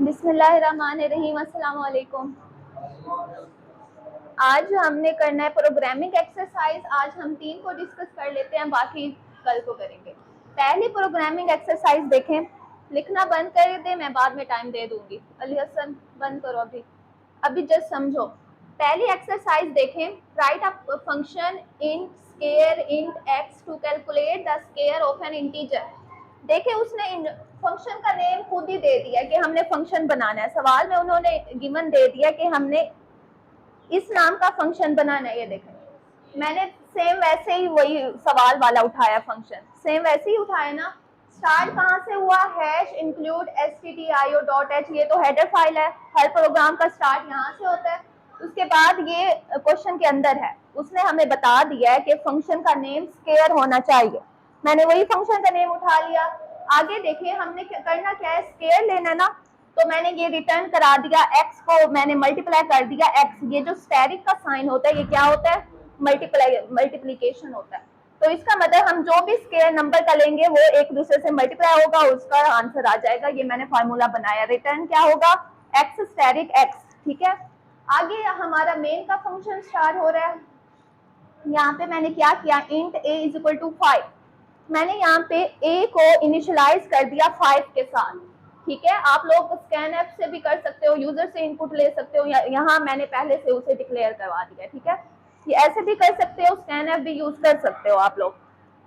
बिस्मिल्लाहिर्रहमानिर्रहीम, अस्सलाम वालेकुम। आज हमने करना है प्रोग्रामिंग एक्सरसाइज। आज हम 3 को डिस्कस कर लेते हैं, बाकी कल को करेंगे। पहली प्रोग्रामिंग एक्सरसाइज देखें, लिखना बंद कर दे, मैं बाद में टाइम दे दूंगी। अली हसन बंद करो, अभी जस्ट समझो। पहली एक्सरसाइज देखें, write a function int square int x to calculate the square of an integer. देखिए उसने फंक्शन का नेम खुद ही दे दिया कि हमने फंक्शन बनाना है। सवाल में उन्होंने गिवन दे दिया कि हमने इस नाम का फंक्शन बनाना है। ये देखें मैंने सेम वैसे ही वही सवाल वाला उठाया, फंक्शन सेम वैसे ही उठाया ना। स्टार्ट कहाँ से हुआ, हैश इंक्लूड stdio.h, ये तो हेडर फाइल है। हर प्रोग्राम का स्टार्ट यहाँ से होता है। उसके बाद ये क्वेश्चन के अंदर है, उसने हमें बता दिया है कि फंक्शन का नेम स्केयर होना चाहिए। मैंने वही फंक्शन का नेम उठा लिया। आगे देखिए हमने करना क्या है, स्केयर लेना ना, तो मैंने ये रिटर्न करा दिया, x को मैंने मल्टीप्लाई कर दिया x। ये जो स्टेरिक का साइन होता है ये क्या होता है, मल्टीप्लिकेशन होता है। तो इसका मतलब हम जो भी स्केयर नंबर का लेंगे वो एक दूसरे से मल्टीप्लाई होगा, उसका आंसर आ जाएगा। ये मैंने फार्मूला बनाया। रिटर्न क्या होगा, x स्टेरिक x, ठीक है। आगे हमारा मेन का फंक्शन स्टार्ट हो रहा है। यहाँ पे मैंने क्या किया, int a is equal to 5। मैंने यहाँ पे a को इनिशियलाइज कर दिया 5 के साथ, ठीक है। आप लोग स्कैनएफ से भी कर सकते हो, यूजर से इनपुट ले सकते हो, यहाँ मैंने पहले से उसे डिक्लेयर करवा दिया, ठीक है। ये ऐसे भी कर सकते हो, स्कैनएफ भी यूज कर सकते हो आप लोग।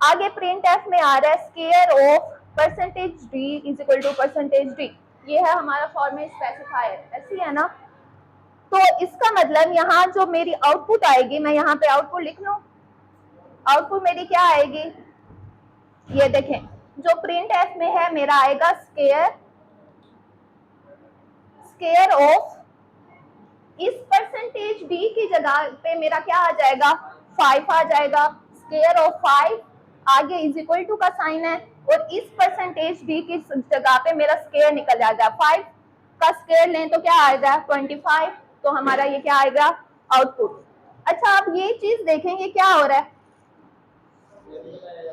आगे प्रिंटएफ में आ रहा है square of percentage D is equal to percentage D. ये है हमारा फॉर्मेट स्पेसिफायर, ऐसी है ना। तो इसका मतलब यहाँ जो मेरी आउटपुट आएगी, मैं यहाँ पे आउटपुट लिख लूं। आउटपुट मेरी क्या आएगी, ये देखें जो प्रिंट एफ में है मेरा आएगा स्केयर ऑफ, इस परसेंटेज डी की जगह पे मेरा क्या आ जाएगा, 5 आ जाएगा। स्केयर ऑफ 5 आगे इज इक्वल टू का साइन है, और इस परसेंटेज डी की जगह पे मेरा स्केयर निकल जाएगा। 5 का स्केयर लें तो क्या आएगा, 25। तो हमारा ये क्या आएगा, आउटपुट। अच्छा आप ये चीज देखेंगे क्या हो रहा है,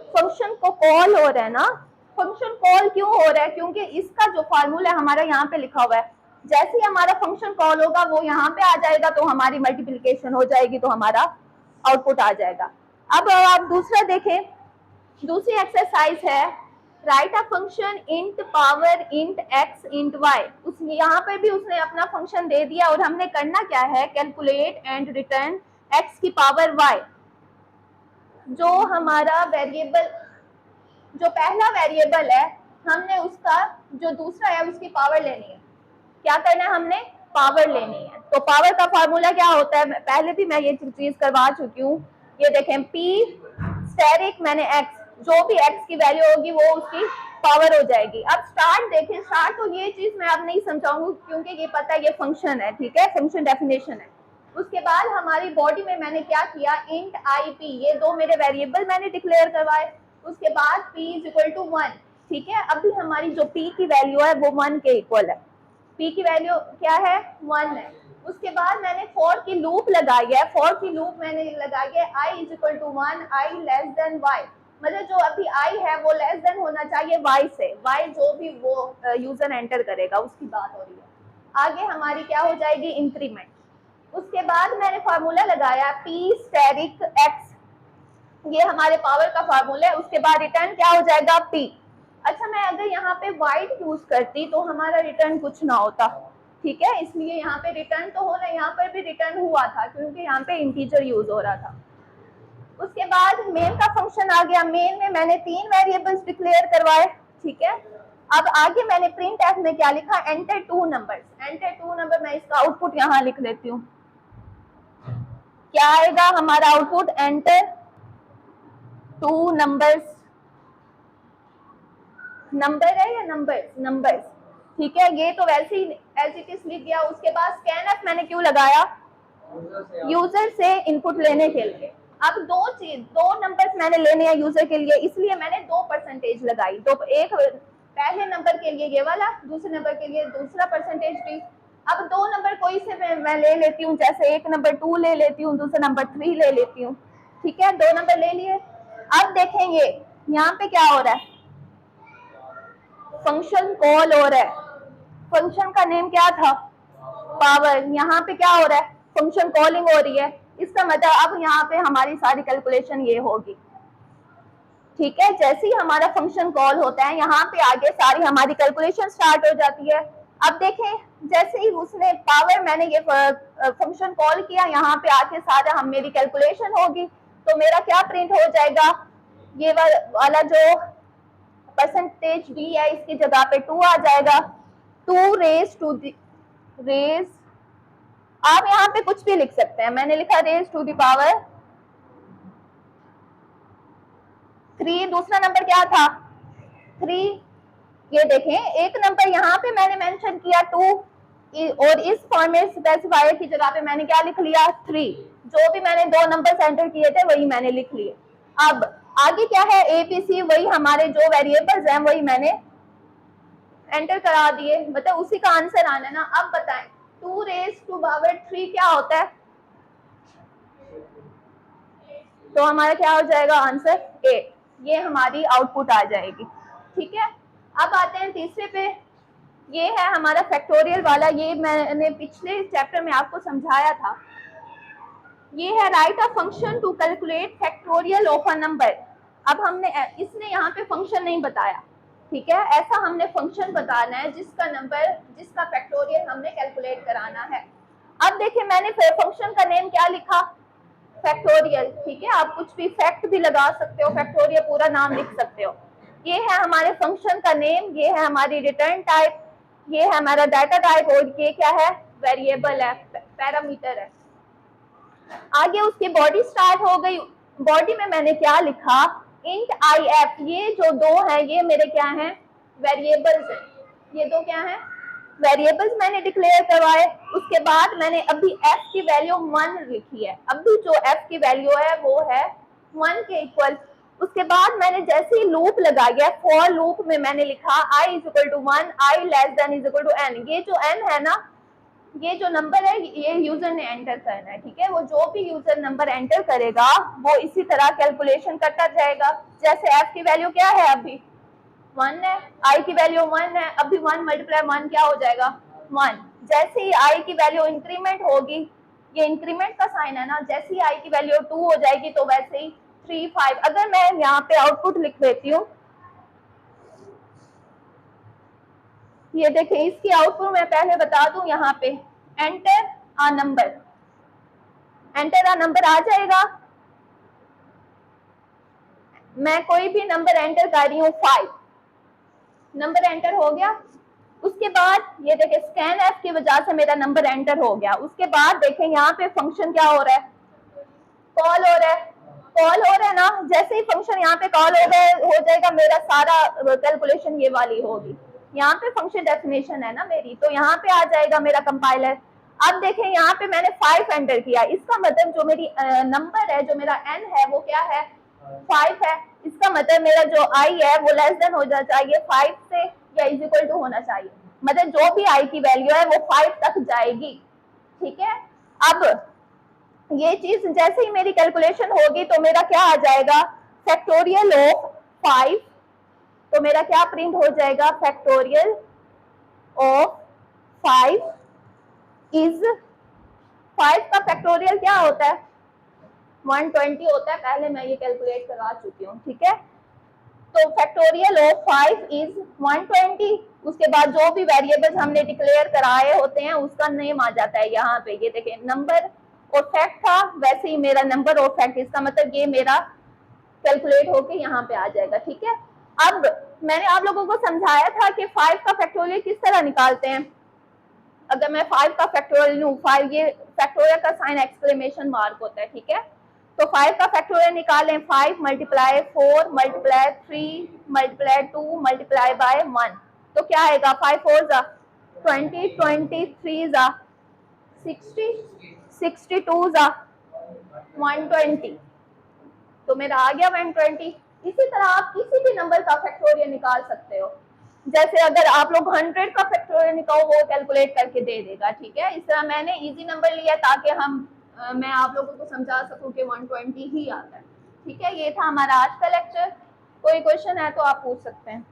फंक्शन को कॉल हो रहा है ना। फंक्शन कॉल क्यों हो रहा है, क्योंकि इसका जो फार्मूला हमारा यहाँ पे लिखा हुआ है, जैसे ही हमारा फंक्शन कॉल होगा वो यहाँ पे आ जाएगा, तो हमारी मल्टीप्लिकेशन हो जाएगी, तो हमारा आउटपुट आ जाएगा। अब आप दूसरा देखें, दूसरी एक्सरसाइज है, write a function int power int x int y. उस यहाँ पर भी उसने अपना फंक्शन दे दिया, और हमने करना क्या है, कैलकुलेट एंड रिटर्न एक्स की पावर वाई। जो हमारा वेरिएबल, जो पहला वेरिएबल है, हमने उसका जो दूसरा है उसकी पावर लेनी है। क्या करना है, हमने पावर लेनी है। तो पावर का फार्मूला क्या होता है, पहले भी मैं ये चीज करवा चुकी हूँ। ये देखें p स्टेरिक मैंने x, जो भी x की वैल्यू होगी वो उसकी पावर हो जाएगी। अब स्टार्ट देखें, स्टार्ट तो ये चीज मैं अब नहीं समझाऊंगी क्योंकि ये पता है ये फंक्शन है, ठीक है, फंक्शन डेफिनेशन है। उसके बाद हमारी बॉडी में मैंने क्या किया, इंट आई पी, ये दो मेरे वेरिएबल मैंने डिक्लेयर करवाए। उसके बाद p इज इक्वल टू 1, ठीक है। अभी हमारी जो p की वैल्यू है वो 1 के इक्वल है, p की वैल्यू क्या है, 1 है। उसके बाद मैंने फॉर की लूप लगाई है, फॉर की लूप मैंने लगाई है i is equal to 1, i less than y, मतलब जो अभी i है वो लेस देन होना चाहिए y से। y जो भी वो यूजर एंटर करेगा उसकी बात हो रही है। आगे हमारी क्या हो जाएगी, इंक्रीमेंट। उसके बाद मैंने फार्मूला लगाया p स्टेरिक x, ये हमारे पावर का फार्मूला है। उसके बाद रिटर्न क्या हो जाएगा, p। अच्छा मैं अगर यहाँ पे वाइड यूज करती तो हमारा रिटर्न कुछ ना होता, ठीक है, इसलिए यहाँ पे रिटर्न तो होना, यहाँ पर भी रिटर्न हुआ था क्योंकि यहाँ पे इंटीजर यूज हो रहा था। उसके बाद मेन का फंक्शन आ गया। मेन में मैंने 3 वेरिएबल्स डिक्लेयर करवाए, ठीक है। अब आगे मैंने प्रिंट एफ में क्या लिखा, एंटर 2 नंबर्स। एंटर 2 नंबर, मैं इसका आउटपुट यहाँ लिख लेती हूँ। क्या आएगा हमारा आउटपुट, एंटर 2 नंबर्स, नंबर है या नंबर्स, नंबर्स, ठीक है। ये तो वैसे ही एज इट इज लिख दिया। उसके बाद स्कैनएफ मैंने क्यों लगाया, यूजर से इनपुट लेने के लिए। अब दो नंबर्स मैंने लेने हैं यूजर के लिए, इसलिए मैंने 2 परसेंटेज लगाई। तो एक पहले नंबर के लिए ये वाला, दूसरे नंबर के लिए दूसरा परसेंटेज डी। अब 2 नंबर कोई से मैं ले लेती हूँ, जैसे एक नंबर 2 ले लेती हूँ, दूसरा नंबर 3 ले लेती हूँ, ठीक है। 2 नंबर ले लिए। अब देखेंगे यहाँ पे क्या हो रहा है, फंक्शन कॉल हो रहा है, फंक्शन का नेम क्या था, पावर। यहाँ पे क्या हो रहा है, फंक्शन कॉलिंग हो रही है, इसका मतलब अब यहाँ पे हमारी सारी कैलकुलेशन ये होगी, ठीक है। जैसे ही हमारा फंक्शन कॉल होता है यहाँ पे आगे सारी हमारी कैलकुलेशन स्टार्ट हो जाती है। अब देखें, जैसे ही उसने पावर, मैंने ये फंक्शन कॉल किया, यहाँ पे आके सारा हम मेरी कैलकुलेशन होगी, तो मेरा क्या प्रिंट हो जाएगा, ये वाला जो परसेंटेज डी है इसकी जगह पे 2 आ जाएगा। 2 रेज टू दी रेज, आप यहाँ पे कुछ भी लिख सकते हैं, मैंने लिखा रेज टू दी पावर 3। दूसरा नंबर क्या था, 3। ये देखें, एक नंबर यहाँ पे मैंने मेंशन किया 2, और इस फॉर्म में स्पेसिफायर की जगह पे मैंने क्या लिख लिया, 3। जो भी मैंने 2 नंबर एंटर किए थे वही मैंने लिख लिए। अब आगे क्या है, एबीसी, वही हमारे जो वेरिएबल्स हैं वही मैंने एंटर करा दिए, मतलब उसी का आंसर आना है ना। अब बताएं 2 रेज टू पावर 3 क्या होता है, तो हमारा क्या हो जाएगा आंसर 8। ये हमारी आउटपुट आ जाएगी, ठीक है। अब आते हैं तीसरे पे, ये है हमारा फैक्टोरियल वाला, ये मैंने पिछले चैप्टर में आपको समझाया था। ये है write a function to calculate factorial of a number. अब हमने, इसने यहाँ पे फंक्शन नहीं बताया, ठीक है, ऐसा हमने फंक्शन बताना है जिसका नंबर, जिसका फैक्टोरियल हमने कैलकुलेट कराना है। अब देखिए मैंने फंक्शन का नेम क्या लिखा, फैक्टोरियल, ठीक है। आप कुछ भी फैक्ट भी लगा सकते हो, फैक्टोरियल पूरा नाम लिख सकते हो। ये है हमारे फंक्शन का नेम, ये है हमारी रिटर्न टाइप, ये है हमारा डाटा टाइप, और ये क्या है, वेरिएबल है, पैरामीटर है। आगे उसकी बॉडी स्टार्ट हो गई। बॉडी में मैंने क्या लिखा, इंट आई एफ, ये जो 2 है ये मेरे क्या हैं, वेरिएबल्स है। ये 2 क्या हैं, वेरिएबल्स मैंने डिक्लेयर करवाए। उसके बाद मैंने अभी f की वैल्यू 1 लिखी है, अभी जो f की वैल्यू है वो है 1 के इक्वल। उसके बाद मैंने जैसे ही लूप लगाई है, फॉर लूप में मैंने लिखा i is equal to 1, i less than is equal to n। ये जो n है ना, ये जो नंबर है ये यूजर ने एंटर करना है, ठीक है। वो जो भी यूजर नंबर एंटर करेगा वो इसी तरह कैलकुलेशन करता जाएगा। जैसे f की वैल्यू क्या है, अभी 1 है, i की वैल्यू 1 है, अभी 1 मल्टीप्लाई 1 क्या हो जाएगा, 1। जैसे ही i की वैल्यू इंक्रीमेंट होगी, ये इंक्रीमेंट का साइन है ना, जैसे ही i की वैल्यू 2 हो जाएगी तो वैसे ही 3, 5। अगर मैं यहाँ पे आउटपुट लिख देती हूँ, ये देखें, इसकी आउटपुट मैं पहले बता दूं, यहाँ पे enter a number, enter a number आ जाएगा। मैं कोई भी नंबर एंटर कर रही हूँ, 5 नंबर एंटर हो गया। उसके बाद ये देखें, स्कैन एफ की वजह से मेरा नंबर एंटर हो गया। उसके बाद देखें यहाँ पे फंक्शन क्या हो रहा है, कॉल हो रहा है, कॉल हो रहा है ना। जैसे ही फंक्शन यहाँ पे कॉल हो जाएगा, मेरा सारा कैलकुलेशन ये वाली होगी। यहाँ पे फंक्शन डेफिनेशन है ना मेरी, तो यहाँ पे आ जाएगा मेरा कंपाइलर। अब देखें यहाँ पे मैंने 5 एंटर किया, इसका मतलब जो मेरी नंबर है, जो मेरा n है वो क्या है, 5 है। इसका मतलब मेरा जो i है वो लेस देन हो जाना चाहिए 5 से, या इज इक्वल टू होना चाहिए, मतलब जो भी i की वैल्यू है वो 5 तक जाएगी, ठीक है। अब ये चीज जैसे ही मेरी कैलकुलेशन होगी तो मेरा क्या आ जाएगा, फैक्टोरियल ऑफ 5, तो मेरा क्या प्रिंट हो जाएगा, फैक्टोरियल ऑफ 5 इज, 5 का फैक्टोरियल क्या होता है, 120 होता है। पहले मैं ये कैलकुलेट करा चुकी हूँ, ठीक है। तो फैक्टोरियल ऑफ 5 इज 120। उसके बाद जो भी वेरिएबल्स हमने डिक्लेयर कराए होते हैं उसका नेम आ जाता है यहाँ पे। ये देखें, नंबर और फैक्ट था, वैसे ही मेरा नंबर और फैक्ट, इसका मतलब ये मेरा कैलकुलेट होके यहाँ पे आ जाएगा, ठीक है। अब मैंने आप लोगों को समझाया था कि 5 का फैक्टोरियल किस तरह निकालते हैं। अगर मैं 5 का फैक्टोरियल लूँ, 5, ये फैक्टोरियल का साइन एक्सक्लेमेशन मार्क होता है, ठीक है। तो 5 का फैक्टोरियल निकालें, 5 multiply 4 multiply 3 multiply 2 multiply by 1, तो क्या आएगा, 5 4 जा 20, 23 जा 60, 62 जा 120, तो मेरा आ गया 120। इसी तरह आप किसी भी नंबर का फैक्टोरियल निकाल सकते हो। जैसे अगर आप लोग 100 का फैक्टोरियल निकालो वो कैलकुलेट करके दे देगा, ठीक है। इस तरह मैंने इजी नंबर लिया ताकि मैं आप लोगों को समझा सकूं कि 120 ही आता है, ठीक है। ये था हमारा आज का लेक्चर। कोई क्वेश्चन है तो आप पूछ सकते हैं।